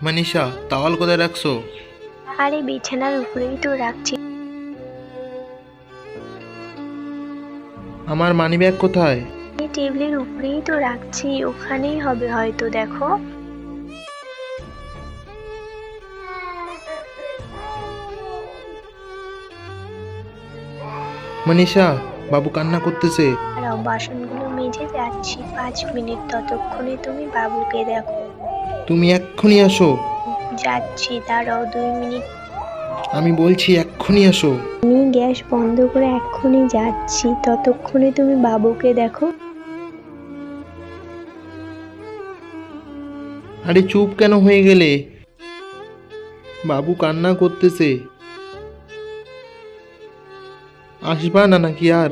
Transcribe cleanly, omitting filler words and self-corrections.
Manisha, towel কোথায় রাখছো? আরে বিছানার উপরেই তো রাখছি। আমার মানিব্যাগ কোথায়? এই টেবিলের উপরেই তো রাখছি, ওখানেই হবে হয়তো, দেখো। মানিষা, বাবু কান্না করতেছে। দাঁড়াও, বাসনগুলো মেজে যাচ্ছি, 5 মিনিট, ততক্ষণে তুমি বাবুকে দেখো। তুমি এক্ষুনি আসো। যাচ্ছি, দাঁড়াও 2 মিনিট। আমি বলছি এক্ষুনি আসো। আমি গ্যাস বন্ধ করে এক্ষুনি যাচ্ছি, ততক্ষণে তুমি বাবুকে দেখো। আরে চুপ কেন হয়ে গেলে? বাবু কান্না করতেছে। আসবা না নাকি আর?